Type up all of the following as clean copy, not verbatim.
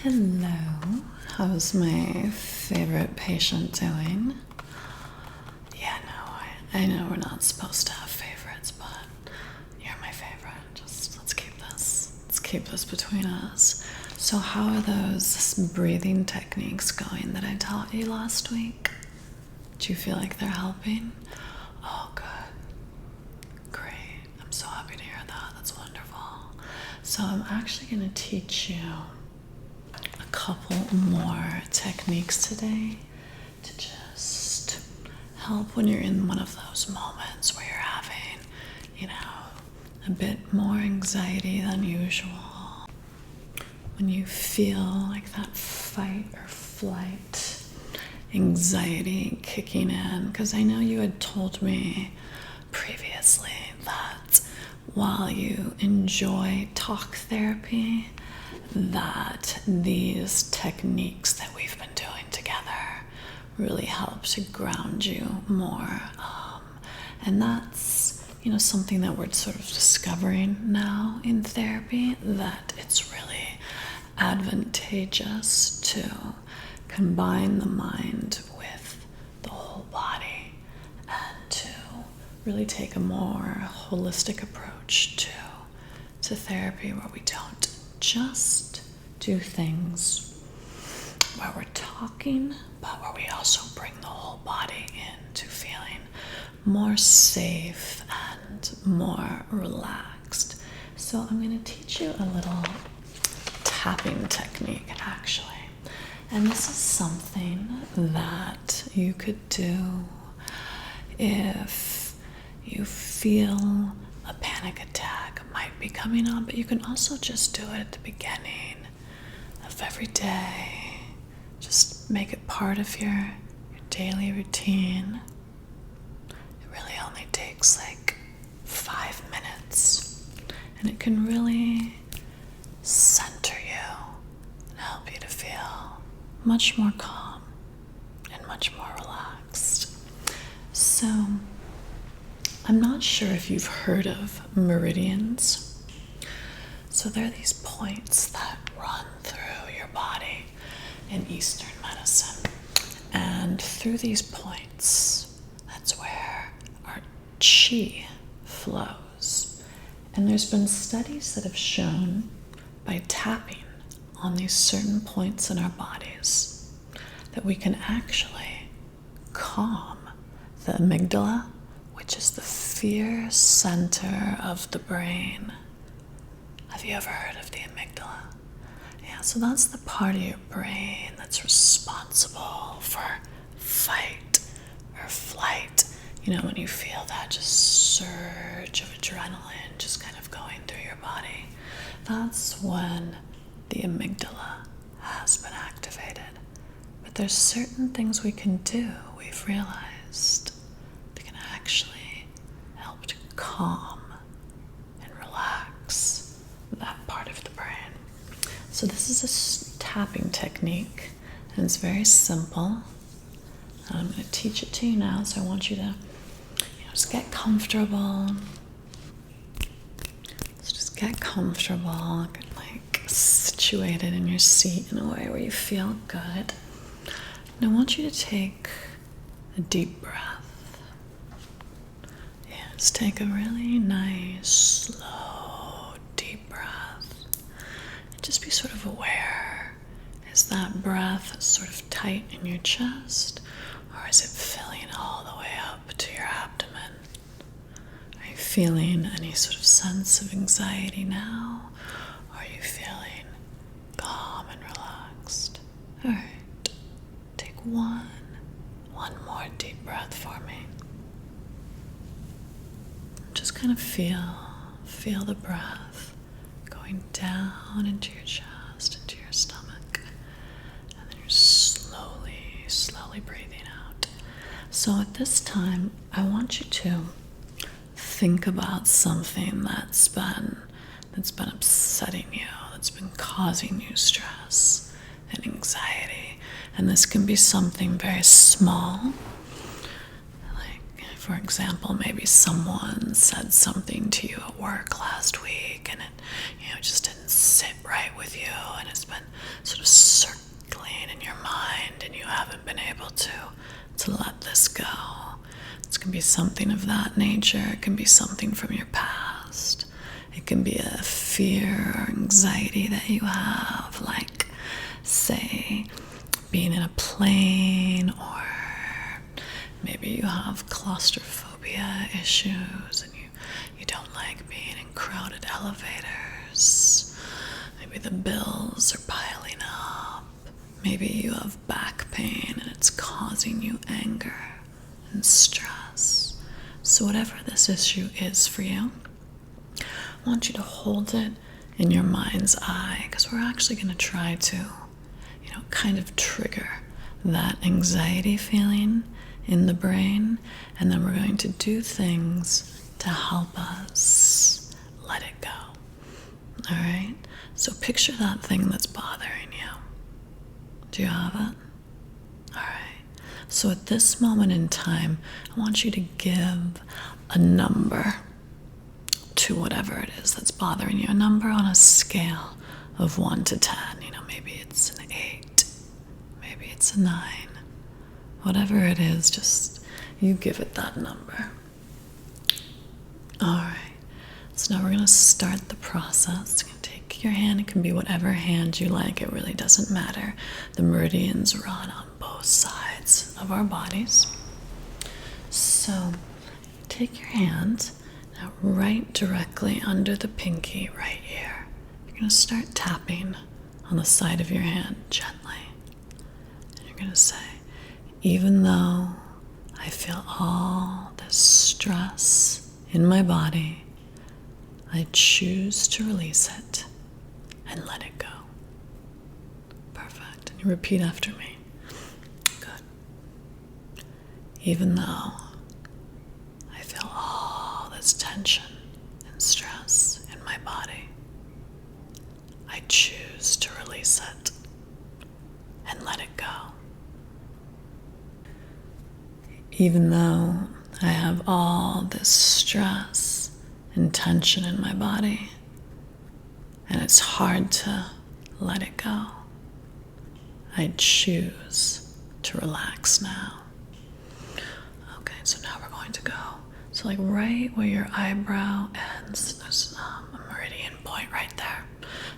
Hello, how's my favorite patient doing? Yeah, no, I know we're not supposed to have favorites, but you're my favorite. Just let's keep this between us. So how are those breathing techniques going that I taught you last week? Do you feel like they're helping? Oh, good. Great. I'm so happy to hear that. That's wonderful. So I'm actually going to teach you a couple more techniques today to just help when you're in one of those moments where you're having, a bit more anxiety than usual. When you feel like that fight or flight anxiety kicking in, because I know you had told me previously that while you enjoy talk therapy, that these techniques that we've been doing together really help to ground you more. And that's, something that we're sort of discovering now in therapy, that it's really advantageous to combine the mind with the whole body and to really take a more holistic approach to therapy, where we don't just do things where we're talking, but where we also bring the whole body into feeling more safe and more relaxed. So I'm going to teach you a little tapping technique, actually. And this is something that you could do if you feel a panic attack might be coming on, but you can also just do it at the beginning of every day. Just make it part of your daily routine. It really only takes like 5 minutes, and it can really center you and help you to feel much more calm and much more relaxed. So I'm not sure if you've heard of meridians. So they're these points that run through your body in Eastern medicine. And through these points, that's where our chi flows. And there's been studies that have shown by tapping on these certain points in our bodies that we can actually calm the amygdala, which is the fear center of the brain. Have you ever heard of the amygdala? Yeah, so that's the part of your brain that's responsible for fight or flight. When you feel that just surge of adrenaline just kind of going through your body, that's when the amygdala has been activated. But there's certain things we can do, we've realized, that can actually help to calm and relax that part of the brain. So this is a tapping technique, and it's very simple. I'm going to teach it to you now, so I want you to just get comfortable. So just get comfortable, get situated in your seat in a way where you feel good. And I want you to take a deep breath. Yeah, just take a really nice, slow, deep breath. And just be sort of aware. Is that breath sort of tight in your chest, or is it filling all the way up to your abdomen? Are you feeling any sort of sense of anxiety now? Or are you feeling calm and relaxed? All right, take one more deep breath for me. Just kind of feel the breath going down into your chest, into your stomach, and then you're slowly breathing out. So at this time, I want you to think about something that's been upsetting you, that's been causing you stress and anxiety. And this can be something very small. Like, for example, maybe someone said something to you at work last week and it just didn't sit right with you, and it's been sort of to let this go. It can be something of that nature. It can be something from your past. It can be a fear or anxiety that you have, like, say, being in a plane, or maybe you have claustrophobia issues and you don't like being in crowded elevators. Maybe the bills are piling up. Maybe you have back pain and it's causing you anger and stress. So whatever this issue is for you, I want you to hold it in your mind's eye, because we're actually going to try to, kind of trigger that anxiety feeling in the brain, and then we're going to do things to help us let it go. All right? So picture that thing that's bothering you. Do you have it? All right. So at this moment in time, I want you to give a number to whatever it is that's bothering you, a number on a scale of 1 to 10. Maybe it's an 8, maybe it's a 9. Whatever it is, just you give it that number. All right. So now we're going to start the process. You're going to take your hand. It can be whatever hand you like. It really doesn't matter. The meridians run on both sides of our bodies. So take your hand. Now, right directly under the pinky, right here, you're going to start tapping on the side of your hand gently. And you're going to say, even though I feel all this stress in my body, I choose to release it and let it go. Perfect. And you repeat after me. Good. Even though I feel all this tension and stress in my body, I choose to release it and let it go. Even though I have all this stress and tension in my body, and it's hard to let it go, I choose to relax now. Okay, so now we're going to go. So like right where your eyebrow ends, there's a meridian point right there.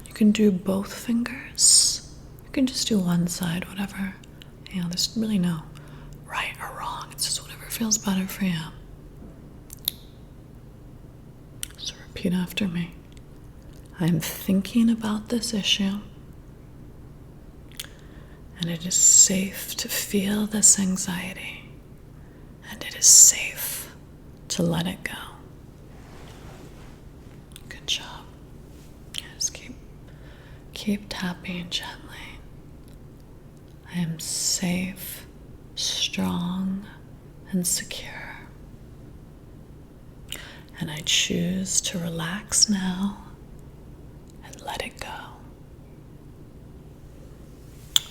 You can do both fingers. You can just do one side, whatever. There's really no right or wrong. It's just whatever feels better for you. So repeat after me. I'm thinking about this issue, and it is safe to feel this anxiety, and it is safe to let it go. Good job. Just keep tapping gently. I am safe, strong, and secure. And I choose to relax now and let it go.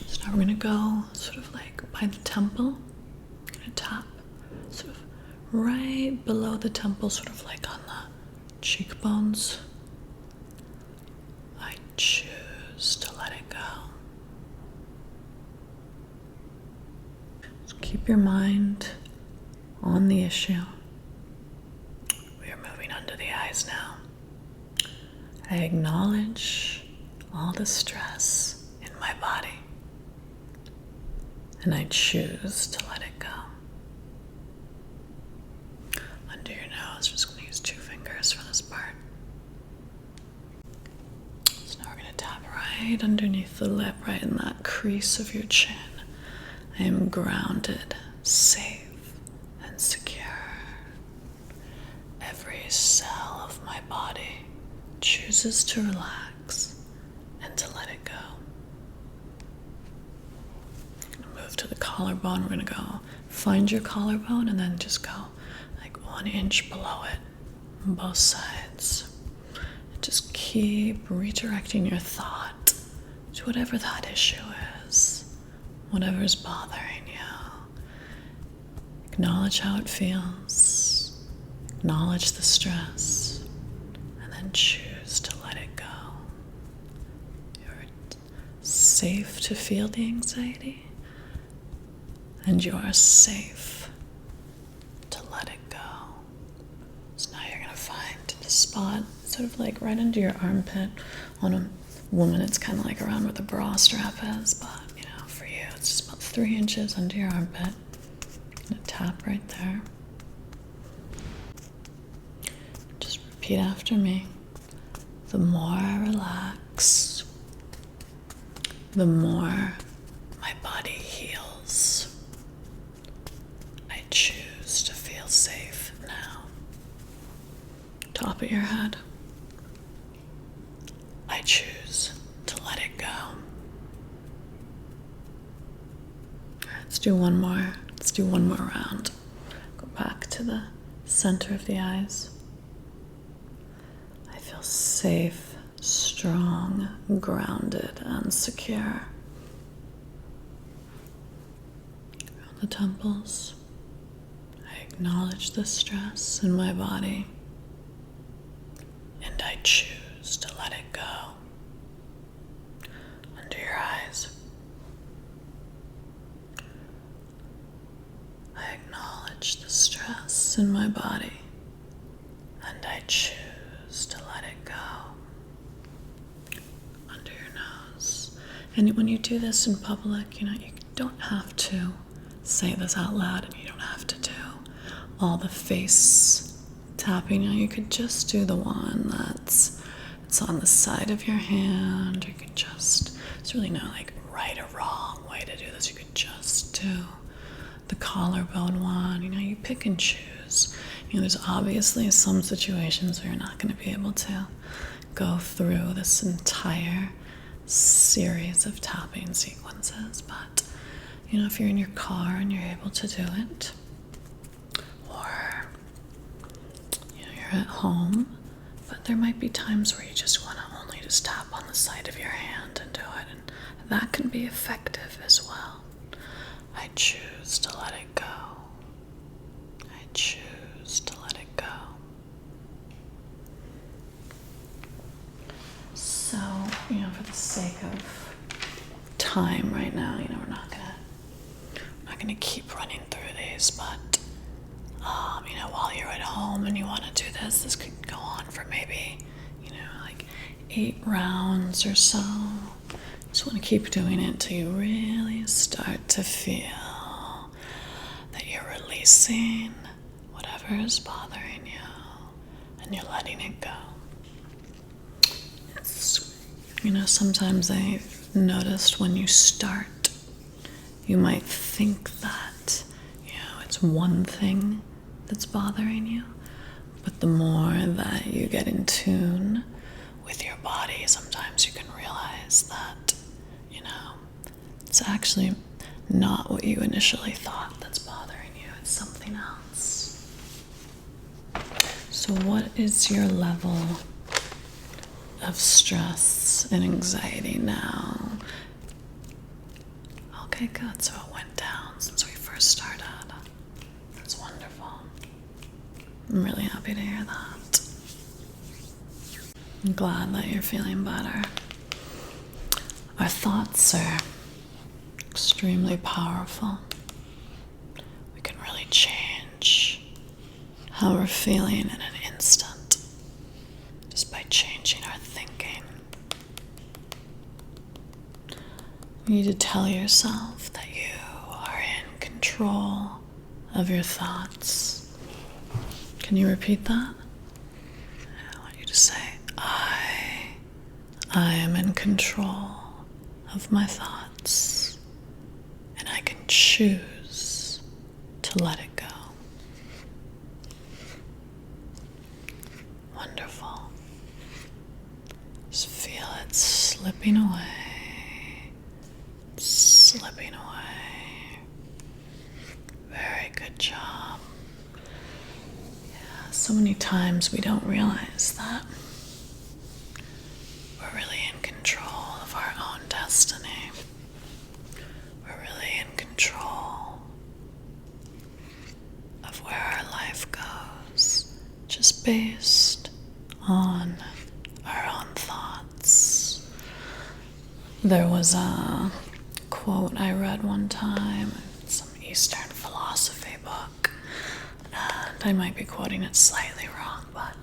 So now we're going to go sort of like by the temple. I'm going to tap sort of right below the temple, sort of like on the cheekbones. I choose to let it go. So keep your mind on the issue. We are moving under the eyes now. I acknowledge all the stress in my body, and I choose to let it go. Under your nose, we're just going to use 2 fingers for this part. So now we're going to tap right underneath the lip, right in that crease of your chin. I am grounded, safe, and secure. Every cell of my body chooses to relax and to let it go. I'm going to move to the collarbone. We're going to go find your collarbone and then just go like 1 inch below it on both sides. And just keep redirecting your thought to whatever that issue is, whatever's bothering you. Acknowledge how it feels. Acknowledge the stress. And then choose to let it go. You're safe to feel the anxiety. and you are safe to let it go. So now you're going to find the spot sort of like right under your armpit. On a woman, it's kind of like around where the bra strap is, but for you, it's just about 3 inches under your armpit. I'm going to tap right there. Just repeat after me. The more I relax, the more my body heals. I choose to feel safe now. Top of your head. I choose to let it go. Let's do one more. Let's do one more round. Go back to the center of the eyes. I feel safe, strong, grounded, and secure. Around the temples, I acknowledge the stress in my body, and I choose to let it go. Under your eyes, I acknowledge the stress in my body, and I choose to let it go. Under your nose. And when you do this in public, you don't have to say this out loud, and you don't have to do all the face tapping. You could just do the one that's on the side of your hand. You could just, there's really no right or wrong way to do this. You could just do the collarbone one. You pick and choose. There's obviously some situations where you're not going to be able to go through this entire series of tapping sequences, but if you're in your car and you're able to do it, or you're at home, but there might be times where you just want to only just tap on the side of your hand and do it, and that can be effective as well. I choose to let it go. I choose to let it go. So, for the sake of time right now, we're not gonna keep running through these, but while you're at home and you want to do this could go on for maybe 8 rounds or so. Just want to keep doing it till you really start to feel that you're releasing whatever is bothering you and you're letting it go. Sometimes I've noticed when you start, you might think that it's one thing that's bothering you, but the more that you get in tune with your body, sometimes you can realize that it's actually not what you initially thought that's bothering you. It's something else. So what is your level of stress and anxiety now? Okay, good. So it went down since we first started. That's wonderful. I'm really happy to hear that. I'm glad that you're feeling better. Our thoughts are extremely powerful. We can really change how we're feeling in an instant just by changing our thinking. You need to tell yourself that you are in control of your thoughts. Can you repeat that? I want you to say, I am in control of my thoughts, and I can choose to let it go. Wonderful. Just feel it slipping away, slipping away. Very good job. Yeah, so many times we don't realize that we're really in control of our own destiny. We're really in control of where our life goes, just based on our own thoughts. There was a quote I read one time, some Eastern philosophy book, and I might be quoting it slightly wrong, but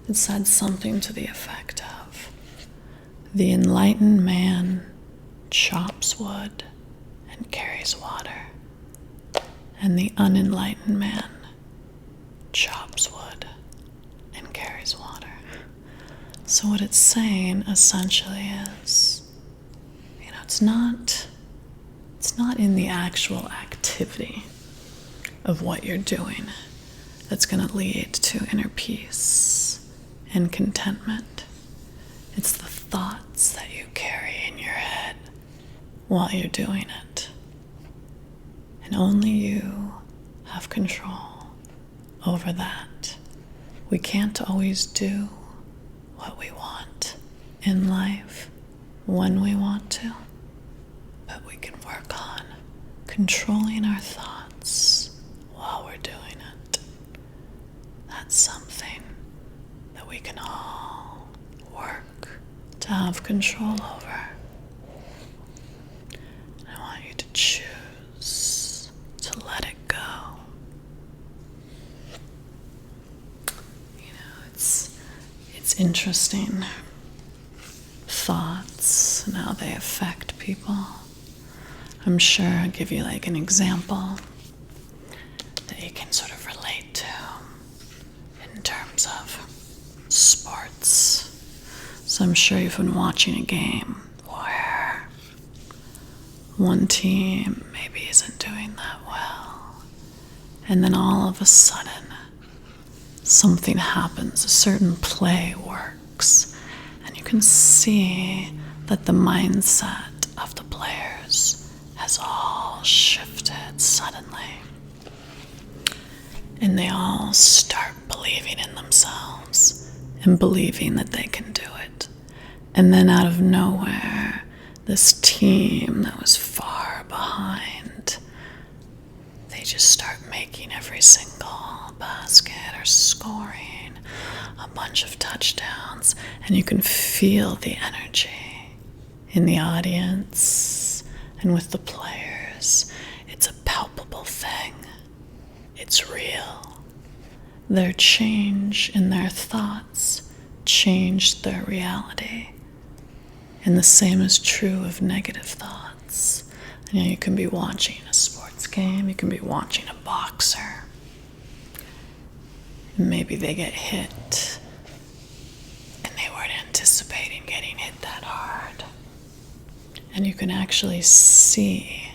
it said something to the effect of, "The enlightened man chops wood and carries water, and the unenlightened man chops wood and carries water." So what it's saying essentially is, it's not in the actual activity of what you're doing that's going to lead to inner peace and contentment. It's the thoughts that you carry in your head while you're doing it. And only you have control over that. We can't always do what we want in life when we want to, but we can work on controlling our thoughts while we're doing it. That's something that we can all work to have control over. And I want you to choose to let it go. It's interesting, thoughts and how they affect people. I'm sure I'll give you like an example that you can sort of relate to in terms of sports. So I'm sure you've been watching a game where one team maybe isn't doing that well, and then all of a sudden something happens, a certain play works, and you can see that the mindset of the players has all shifted suddenly. And they all start believing in themselves and believing that they can do it. And then out of nowhere, this team that was far behind, they just start making every single basket or scoring a bunch of touchdowns, and you can feel the energy in the audience and with the players. It's a palpable thing. It's real. Their change in their thoughts changed their reality. And the same is true of negative thoughts. You can be watching a sports game, you can be watching a boxer. Maybe they get hit, and they weren't anticipating getting hit that hard. And you can actually see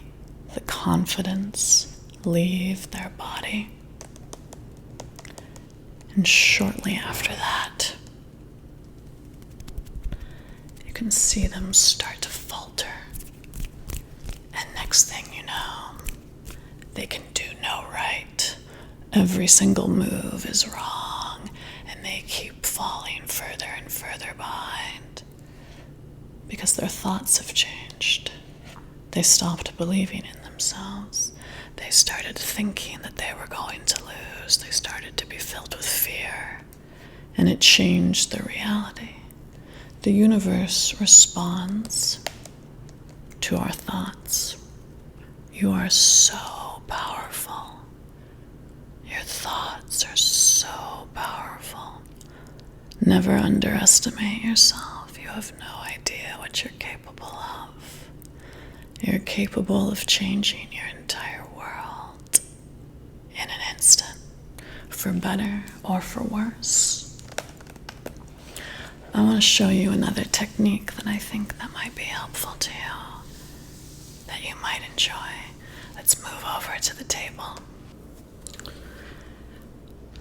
the confidence leave their body. And shortly after that, you can see them start to falter. And next thing you know, they can do no right. Every single move is wrong, and they keep falling further and further behind because their thoughts have changed. They stopped believing in themselves. They started thinking that they were going to lose. They started to be filled with fear, and it changed their reality. The universe responds to our thoughts. You are so powerful. Your thoughts are so powerful. Never underestimate yourself. You have no idea what you're capable of. You're capable of changing your entire world in an instant, for better or for worse. I want to show you another technique that I think that might be helpful to you, that you might enjoy. Let's move over to the table.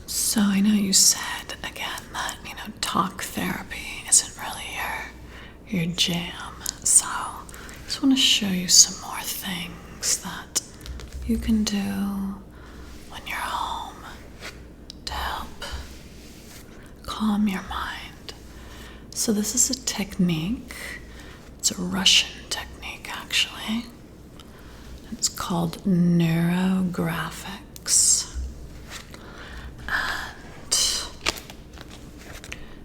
So I know you said again that, talk therapy isn't really your jam. So I just want to show you some more things that you can do when you're home to help calm your mind. So this is a technique. It's a Russian technique, actually. It's called neurographics.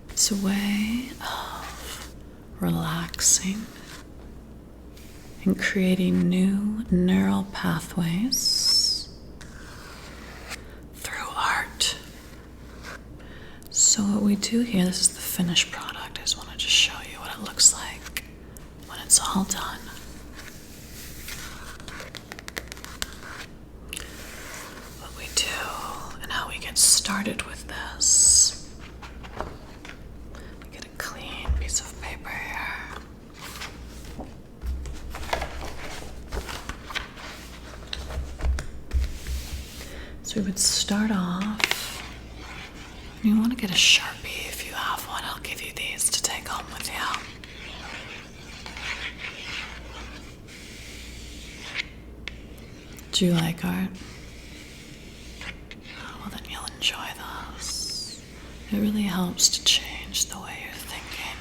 It's a way of relaxing and creating new neural pathways So what we do here, this is the finished product. I just want to just show you what it looks like when it's all done. What we do and how we get started with this. We get a clean piece of paper here. So we would start off. You want to get a Sharpie if you have one. I'll give you these to take home with you. Do you like art? Oh, well, then you'll enjoy those. It really helps to change the way you're thinking.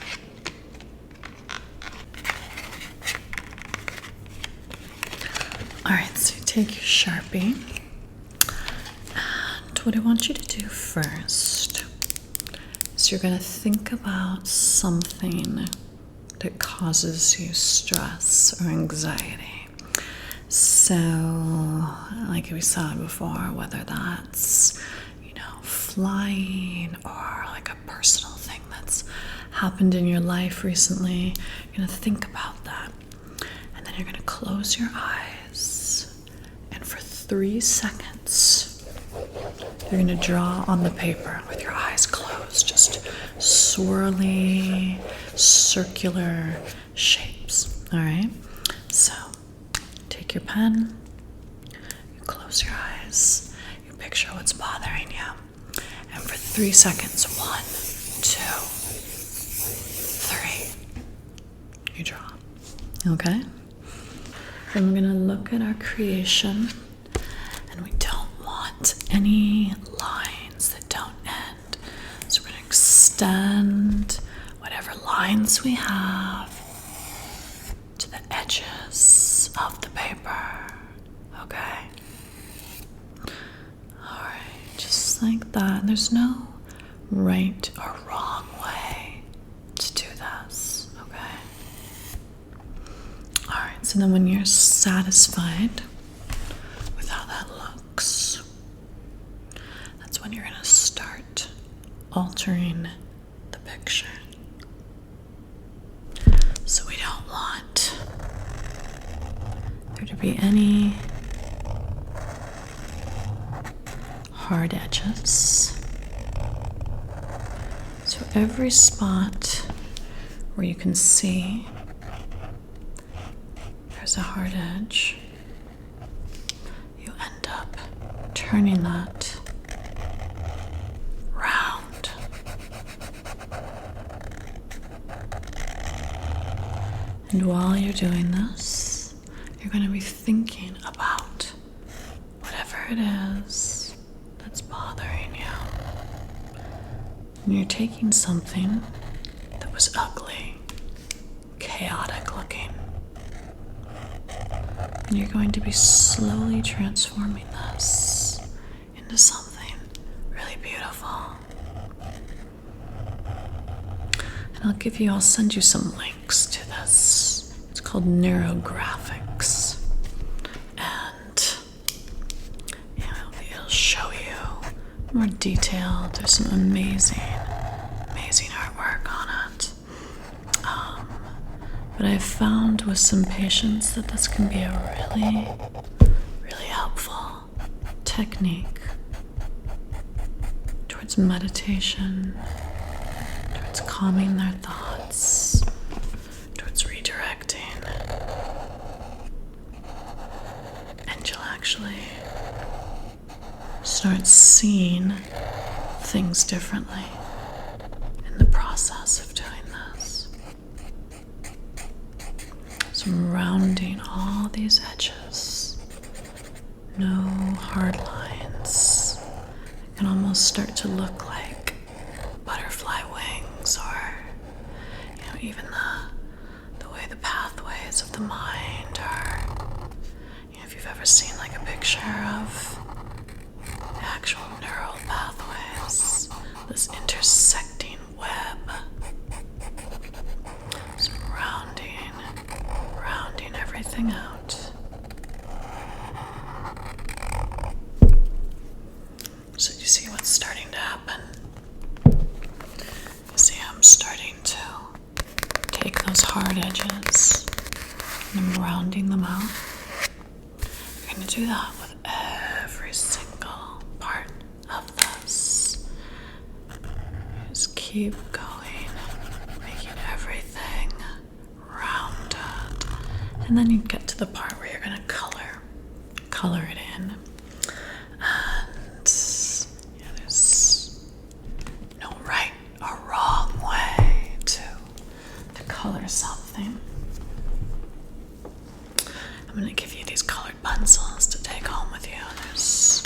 Alright, so you take your Sharpie. And what I want you to do first is you're going to think about something that causes you stress or anxiety. So, like we saw before, whether that's, flying or like a personal thing that's happened in your life recently, you're going to think about that. And then you're going to close your eyes. And for 3 seconds, you're going to draw on the paper with your eyes closed, just swirly, circular shapes. All right? So, take your pen, you close your eyes, you picture what's bothering you, and for 3 seconds, 1, 2, 3, you draw. Okay? Then we're going to look at our creation, and we don't want any lines that don't end. So we're going to extend whatever lines we have to the edges of the paper. Okay? Alright, just like that. There's no right or wrong way to do this. Okay? Alright, so then when you're satisfied with how that looks, that's when you're going to start altering the picture. So we don't want there to be any hard edges. So every spot where you can see there's a hard edge, you end up turning that round. And while you're doing this, you're going to be thinking about whatever it is that's bothering you. And you're taking something that was ugly, chaotic looking, and you're going to be slowly transforming this into something really beautiful. And I'll send you some links to this. It's called neurographics. And it'll show you more detailed. There's some amazing artwork on it. But I've found with some patients that this can be a really, really helpful technique towards meditation, towards calming their thoughts, towards redirecting. And you'll actually start seeing things differently in the process of doing this. So I'm rounding all these edges. No hard lines. It can almost start to look like butterfly wings, or even the way the pathways of the mind are. If you've ever seen like a picture of the actual neural pathways, this intersecting web. So rounding everything out. So you see what's starting to happen? those hard edges, and I'm rounding them out. You're going to do that with every single part of this. Just keep going, making everything rounded. And then you get to the part where you're going to color it in. And there's no right or wrong way to color something. I'm going to give you these colored pencils to take home with you. There's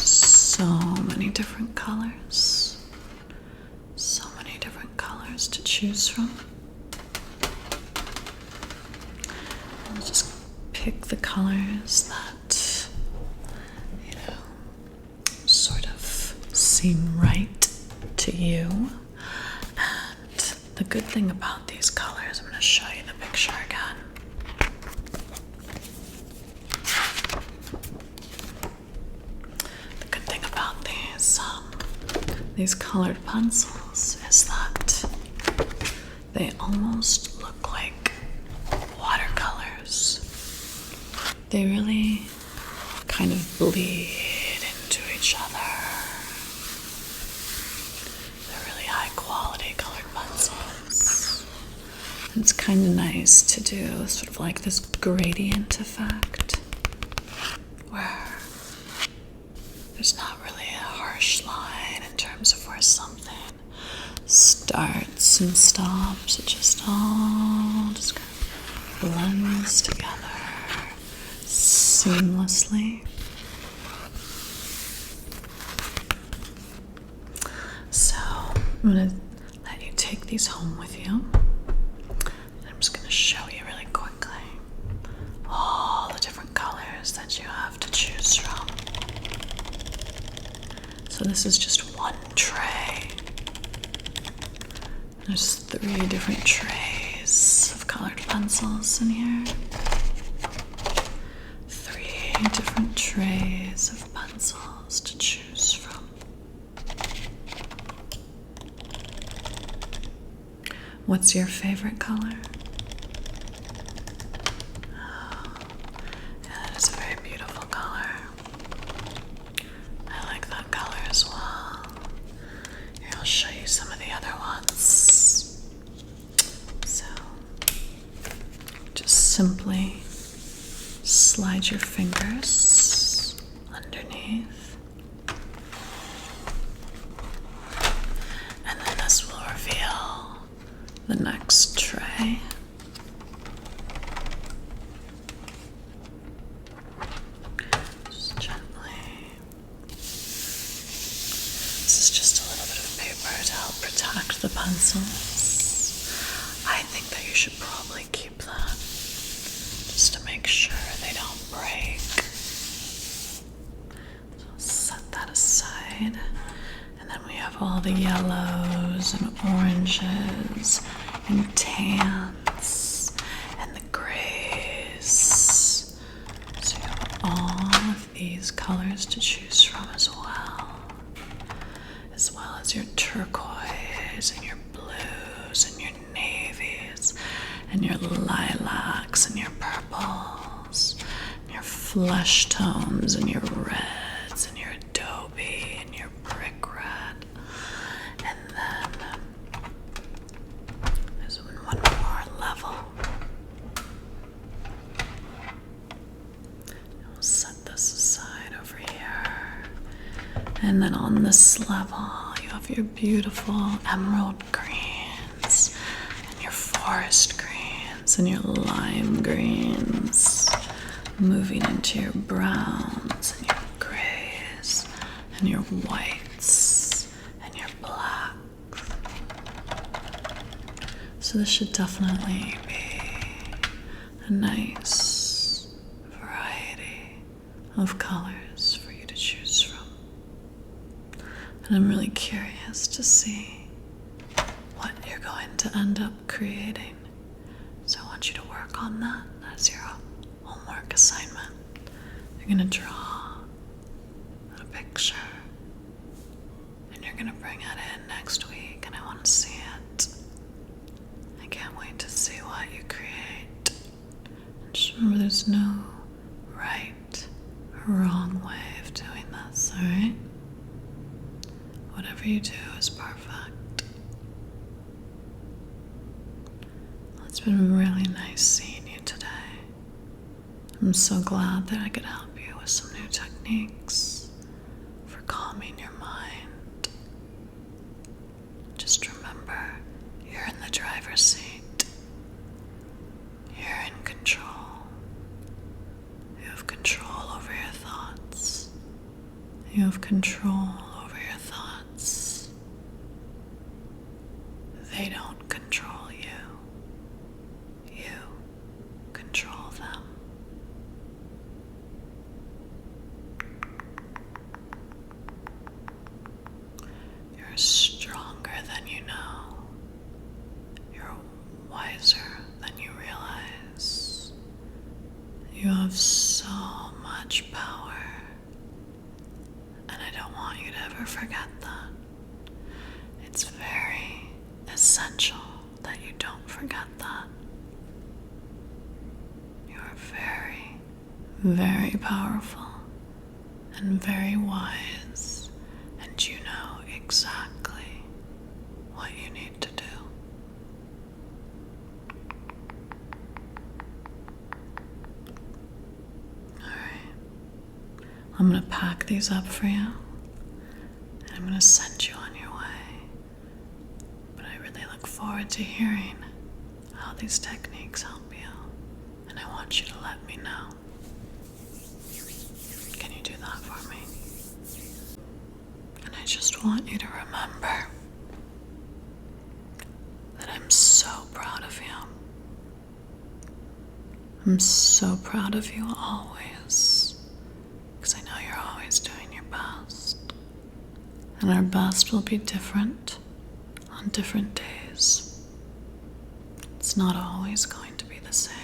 so many different colors. So many different colors to choose from. I'll just pick the colors that, sort of seem right to you. And the good thing about these colors, I'm going to show you the picture again. The good thing about these colored pencils is that they almost look like watercolors. They really kind of bleed into each other. They're really high quality colored pencils. And it's kind of nice to do sort of like this gradient effect where there's not really a harsh line in terms of where something starts and stops. It just all just kind of blends together seamlessly. So I'm going to let you take these home with you. And I'm just going to show you really quickly all the different colors that you have to choose from. So this is just one tray. There's 3 different trays of colored pencils in here. 3 different trays of pencils to choose from. What's your favorite color? Oh, yeah, that is a very beautiful color. I like that color as well. Here, I'll show you some of the other ones. So, just simply slide your fingers underneath. And then this will reveal the next tray. Just gently. This is just a little bit of paper to help protect the pencils. I think that you should probably keep that just to make sure they don't break. So I'll set that aside. And then we have all the yellows and oranges and tans and the grays. So you have all of these colors to choose from as well as your turquoise and your blues and your navies and your lilacs and your purples and your flesh tones and your reds and your adobe and your brick red. And then there's one more level. We'll set this aside over here. And then on this level, you have your beautiful emerald greens and your forest greens and your lime greens moving into your browns and your grays and your whites and your blacks. So this should definitely be a nice variety of colors for you to choose from. And I'm really curious to see what you're going to end up creating. So I want you to work on that as your homework assignment. You're going to draw a picture and you're going to bring it in next week and I want to see it. I can't is no right or wrong way of doing this, alright? Whatever you do is perfect. It's been really nice seeing you today. I'm so glad that I could help you with some new techniques for calming your mind. Just remember, you're in the driver's seat. You're in control. You have control over your thoughts. You have control over your thoughts. They don't control you. You control them. You're stronger than you know. You're wiser than you realize. You have so much power. And I don't want you to ever forget that. It's very essential that you don't forget that. You are very, very powerful and very wise, and you know exactly what you need to do. Alright, I'm going to pack these up for you, and I'm going to send you on your way. But I really look forward to hearing how these techniques help you, and I want you to let me know. Can you do that for me? And I just want you to remember that I'm so proud of you. I'm so proud of you always, because I know you're always doing your best. And our best will be different on different days. It's not always going to be the same.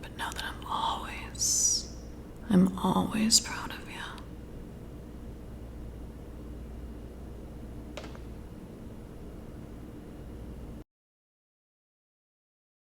But know that I'm always proud of you.